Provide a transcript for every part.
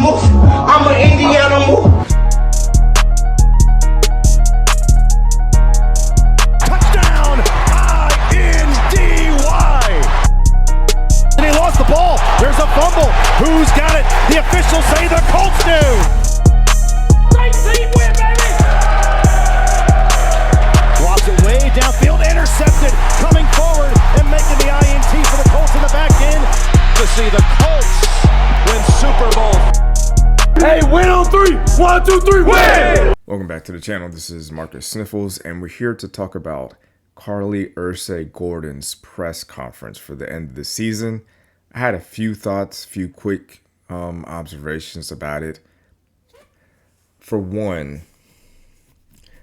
animal. I'm an Indiana. Touchdown, I-N-D-Y. And he lost the ball. There's a fumble. Who's got it? The officials say the Colts do. Great team win, baby. Lobs it way downfield, intercepted, coming forward and making the INT for the Colts in the back end. To see the Colts win Super Bowl. Hey, win on three. 1, 2, 3, win. Welcome back to the channel. This is Marcus Sniffles, and we're here to talk about Carlie Irsay-Gordon's press conference for the end of the season. I had a few thoughts, few quick observations about it. For one,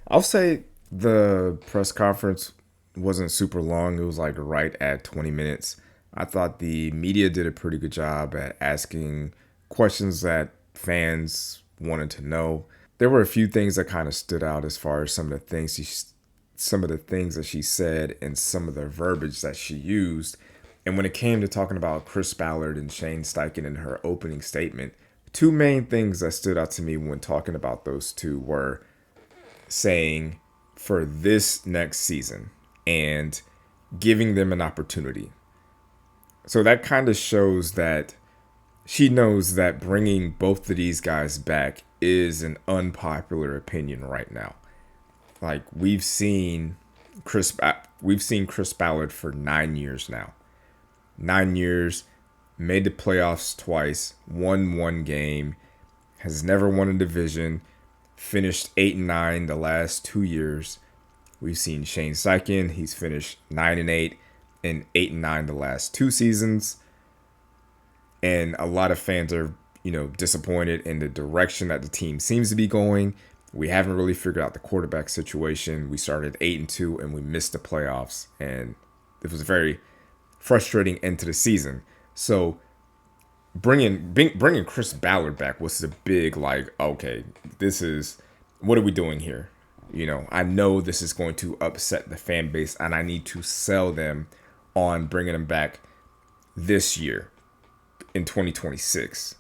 I'll say the press conference wasn't super long. It was like right at 20 minutes. I thought the media did a pretty good job at asking questions that fans wanted to know. There were a few things that kind of stood out as far as some of the things that she said and some of the verbiage that she used. And when it came to talking about Chris Ballard and Shane Steichen in her opening statement, two main things that stood out to me when talking about those two were saying for this next season and giving them an opportunity. So that kind of shows that she knows that bringing both of these guys back is an unpopular opinion right now. Like we've seen Chris Ballard for 9 years now. 9 years, made the playoffs twice, won one game, has never won a division, finished 8-9 the last 2 years. We've seen Shane Steichen, he's finished 9-8 and 8-9 the last 2 seasons. And a lot of fans are, disappointed in the direction that the team seems to be going. We haven't really figured out the quarterback situation. We started 8-2 and we missed the playoffs, and it was a very frustrating end to the season. So bringing Chris Ballard back was a big okay, what are we doing here? I know this is going to upset the fan base, and I need to sell them on bringing him back this year in 2026.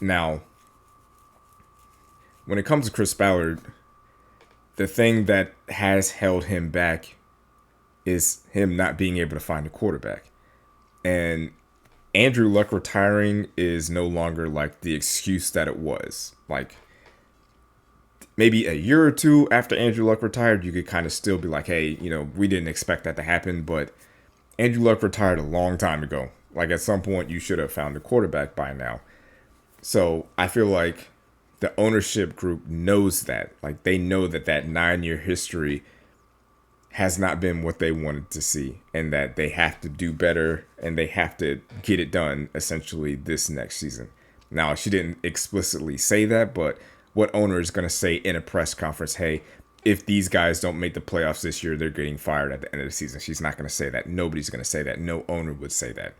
Now, when it comes to Chris Ballard, the thing that has held him back is him not being able to find a quarterback. And Andrew Luck retiring is no longer like the excuse that it was. Like maybe a year or two after Andrew Luck retired, you could kind of still be like, hey, we didn't expect that to happen. But Andrew Luck retired a long time ago. Like at some point you should have found a quarterback by now. So I feel like the ownership group knows that. Like they know that 9-year history has not been what they wanted to see, and that they have to do better and they have to get it done essentially this next season. Now, she didn't explicitly say that, but what owner is going to say in a press conference, hey, if these guys don't make the playoffs this year, they're getting fired at the end of the season? She's not going to say that. Nobody's going to say that. No owner would say that.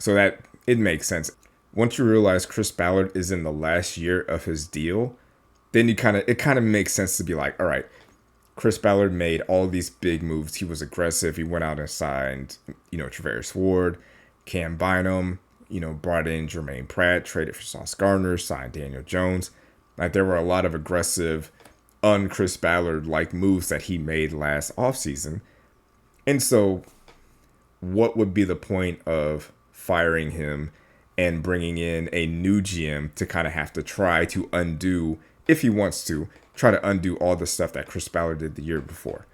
So that it makes sense. Once you realize Chris Ballard is in the last year of his deal, then it kind of makes sense to be like, all right, Chris Ballard made all these big moves. He was aggressive. He went out and signed, Traveris Ward, Cam Bynum, brought in Jermaine Pratt, traded for Sauce Gardner, signed Daniel Jones. Like there were a lot of aggressive, un-Chris Ballard-like moves that he made last offseason. And so what would be the point of firing him and bringing in a new GM to kind of have to try to undo, if he wants to, try to undo all the stuff that Chris Ballard did the year before?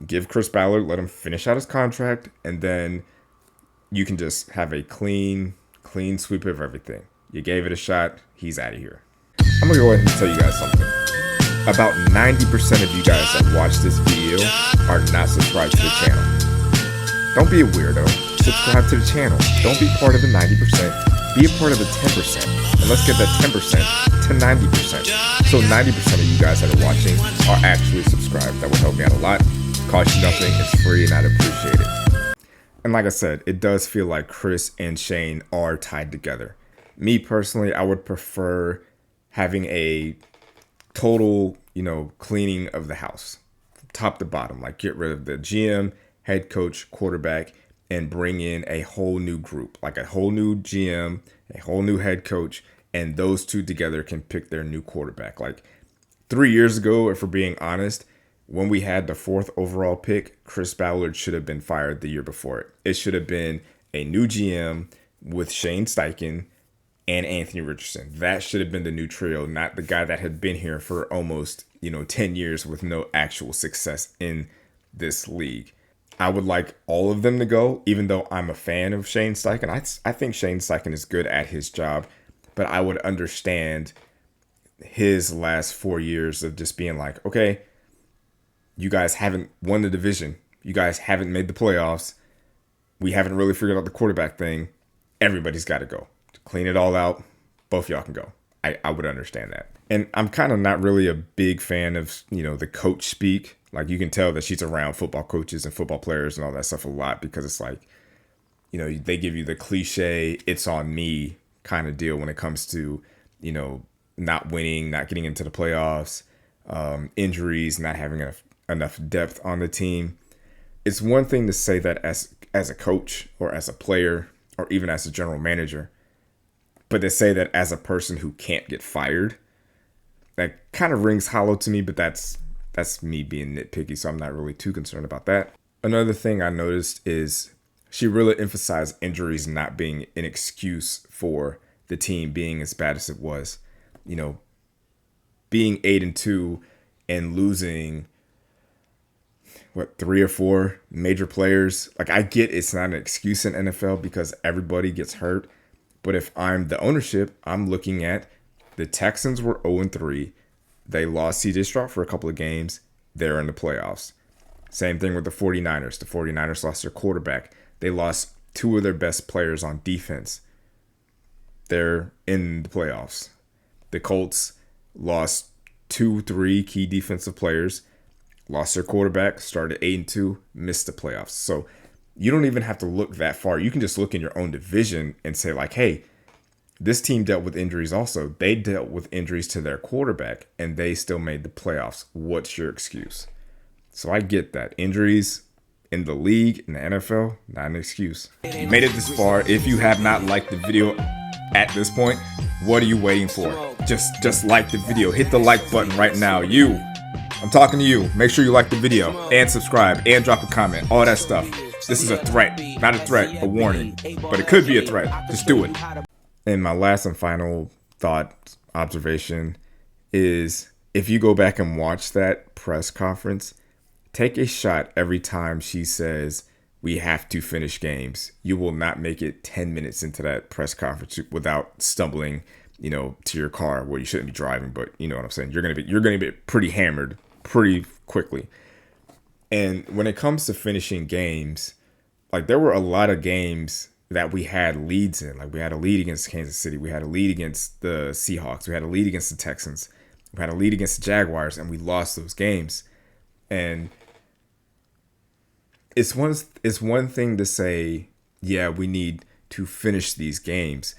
Give Chris Ballard, let him finish out his contract, and then you can just have a clean sweep of everything. You gave it a shot, he's out of here. I'm gonna go ahead and tell you guys something. About 90% of you guys that watch this video are not subscribed to the channel. Don't be a weirdo. Subscribe to the channel. Don't be part of the 90%. Be a part of the 10%. And let's get that 10% to 90%. So 90% of you guys that are watching are actually subscribed. That would help me out a lot. Cost you nothing. It's free, and I'd appreciate it. And like I said, it does feel like Chris and Shane are tied together. Me personally, I would prefer having a total, cleaning of the house, top to bottom. Like get rid of the GM, head coach, quarterback, and bring in a whole new group, like a whole new GM, a whole new head coach, and those two together can pick their new quarterback. Like 3 years ago, if we're being honest, when we had the 4th overall pick, Chris Ballard should have been fired the year before it. It should have been a new GM with Shane Steichen and Anthony Richardson. That should have been the new trio, not the guy that had been here for almost, 10 years with no actual success in this league. I would like all of them to go, even though I'm a fan of Shane Steichen. I think Shane Steichen is good at his job, but I would understand his last 4 years of just being like, okay, you guys haven't won the division. You guys haven't made the playoffs. We haven't really figured out the quarterback thing. Everybody's got to go. Clean it all out. Both y'all can go. I would understand that. And I'm kind of not really a big fan of, the coach speak. Like, you can tell that she's around football coaches and football players and all that stuff a lot, because it's like, they give you the cliche, it's on me kind of deal when it comes to, not winning, not getting into the playoffs, injuries, not having enough depth on the team. It's one thing to say that as a coach or as a player or even as a general manager, but to say that as a person who can't get fired, that kind of rings hollow to me, but that's me being nitpicky, so I'm not really too concerned about that. Another thing I noticed is she really emphasized injuries not being an excuse for the team being as bad as it was. Being 8-2 and losing 3 or 4 major players. Like, I get it's not an excuse in NFL because everybody gets hurt. But if I'm the ownership, I'm looking at the Texans were 0-3. They lost CJ Stroud for a couple of games. They're in the playoffs. Same thing with the 49ers. The 49ers lost their quarterback. They lost 2 of their best players on defense. They're in the playoffs. The Colts lost 2-3 key defensive players. Lost their quarterback, started 8-2, missed the playoffs. So you don't even have to look that far. You can just look in your own division and say, like, hey, this team dealt with injuries also. They dealt with injuries to their quarterback, and they still made the playoffs. What's your excuse? So I get that. Injuries in the league, in the NFL, not an excuse. You made it this far. If you have not liked the video at this point, what are you waiting for? Just like the video. Hit the like button right now. I'm talking to you. Make sure you like the video and subscribe and drop a comment. All that stuff. This is a threat. Not a threat, a warning. But it could be a threat. Just do it. And my last and final thought, observation, is if you go back and watch that press conference, take a shot every time she says, we have to finish games. You will not make it 10 minutes into that press conference without stumbling, to your car where you shouldn't be driving, but you know what I'm saying? You're going to be pretty hammered pretty quickly. And when it comes to finishing games, like, there were a lot of games that we had leads in. Like, we had a lead against Kansas City. We had a lead against the Seahawks. We had a lead against the Texans. We had a lead against the Jaguars, and we lost those games. And it's one thing to say, yeah, we need to finish these games.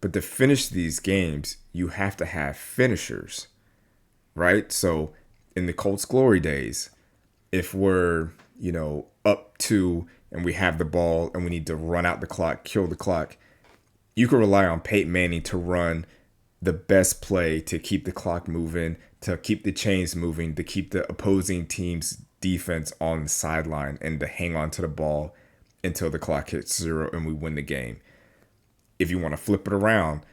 But to finish these games, you have to have finishers, right? So in the Colts glory days, if we're, up 2 and we have the ball and we need to run out the clock, kill the clock, you can rely on Peyton Manning to run the best play to keep the clock moving, to keep the chains moving, to keep the opposing team's defense on the sideline, and to hang on to the ball until the clock hits 0 and we win the game. If you want to flip it around,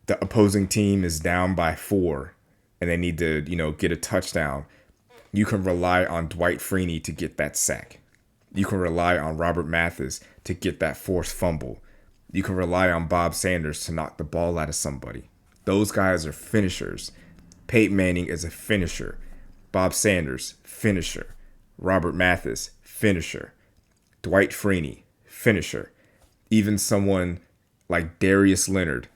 the opposing team is down by 4 and they need to, get a touchdown. You can rely on Dwight Freeney to get that sack. You can rely on Robert Mathis to get that forced fumble. You can rely on Bob Sanders to knock the ball out of somebody. Those guys are finishers. Peyton Manning is a finisher. Bob Sanders, finisher. Robert Mathis, finisher. Dwight Freeney, finisher. Even someone like Darius Leonard,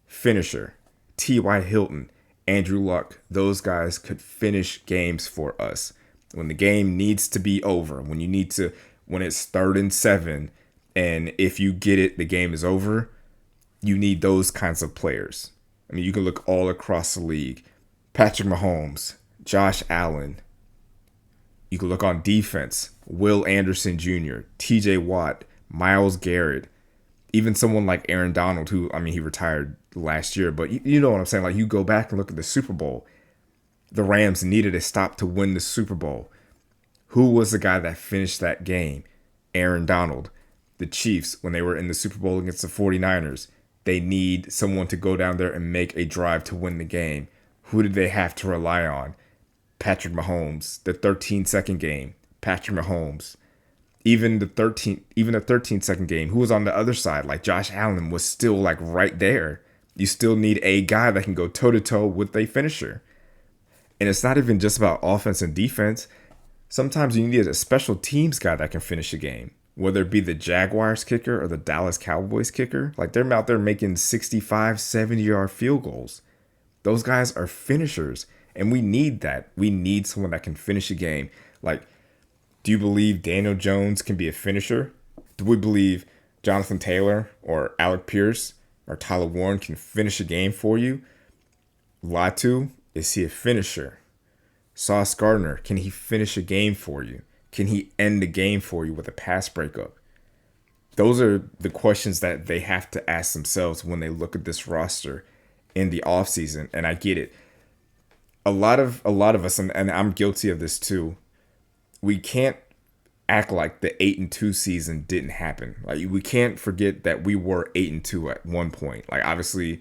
finisher. T.Y. Hilton, Andrew Luck, those guys could finish games for us. When the game needs to be over, when it's 3rd and 7, and if you get it, the game is over, you need those kinds of players. I mean, you can look all across the league. Patrick Mahomes, Josh Allen. You can look on defense. Will Anderson Jr., TJ Watt, Myles Garrett. even someone like Aaron Donald, who, I mean, he retired last year, but you know what I'm saying? Like, you go back and look at the Super Bowl. The Rams needed a stop to win the Super Bowl. Who was the guy that finished that game? Aaron Donald. The Chiefs, when they were in the Super Bowl against the 49ers, they need someone to go down there and make a drive to win the game. Who did they have to rely on? Patrick Mahomes. The 13-second game. Patrick Mahomes. Even the 13-second game, who was on the other side, like Josh Allen, was still like right there. You still need a guy that can go toe-to-toe with a finisher. And it's not even just about offense and defense. Sometimes you need a special teams guy that can finish a game, whether it be the Jaguars kicker or the Dallas Cowboys kicker. Like, they're out there making 65, 70-yard field goals. Those guys are finishers, and we need that. We need someone that can finish a game. Like, do you believe Daniel Jones can be a finisher? Do we believe Jonathan Taylor or Alec Pierce or Tyler Warren can finish a game for you? Latu, is he a finisher? Sauce Gardner, can he finish a game for you? Can he end the game for you with a pass breakup? Those are the questions that they have to ask themselves when they look at this roster in the offseason. And I get it. A lot of us, and I'm guilty of this too, we can't act like the 8-2 season didn't happen. Like, we can't forget that we were 8-2 at one point. Like, obviously,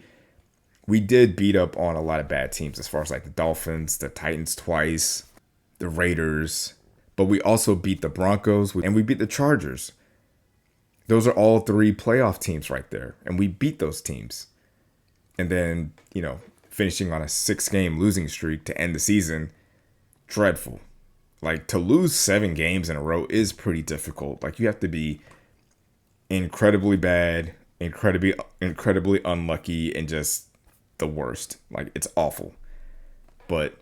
we did beat up on a lot of bad teams as far as like the Dolphins, the Titans twice, the Raiders, but we also beat the Broncos and we beat the Chargers. Those are all 3 playoff teams right there, and we beat those teams. And then, finishing on a 6-game losing streak to end the season, dreadful. Like, to lose 7 games in a row is pretty difficult. Like, you have to be incredibly bad, incredibly unlucky, and just the worst. Like, it's awful. But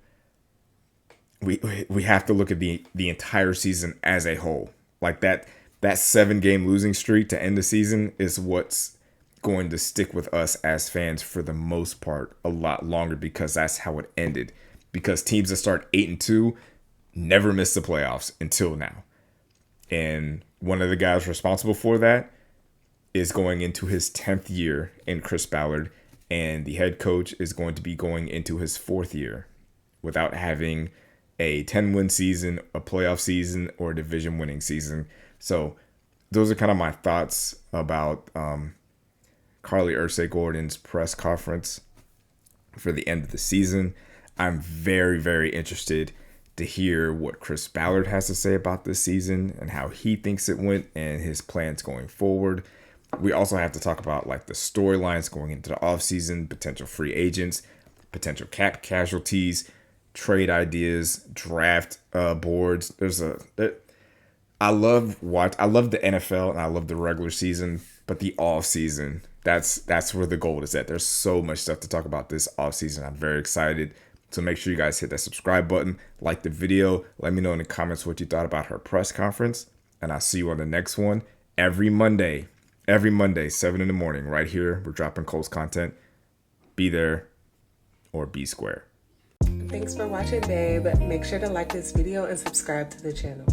we have to look at the entire season as a whole. Like, that 7-game losing streak to end the season is what's going to stick with us as fans for the most part a lot longer, because that's how it ended. Because teams that start 8-2 never missed the playoffs until now. And one of the guys responsible for that is going into his 10th year in Chris Ballard, and the head coach is going to be going into his 4th year without having a 10-win season, a playoff season, or a division-winning season. So those are kind of my thoughts about Carlie Irsay-Gordon's press conference for the end of the season. I'm very, very interested to hear what Chris Ballard has to say about this season and how he thinks it went and his plans going forward. We also have to talk about like the storylines going into the offseason, potential free agents, potential cap casualties, trade ideas, draft boards. I love the NFL and I love the regular season, but the offseason, that's where the gold is at. There's so much stuff to talk about this offseason. I'm very excited. So make sure you guys hit that subscribe button, like the video. Let me know in the comments what you thought about her press conference. And I'll see you on the next one every Monday, 7 in the morning, right here. We're dropping Colts content. Be there or be square. Thanks for watching, babe. Make sure to like this video and subscribe to the channel.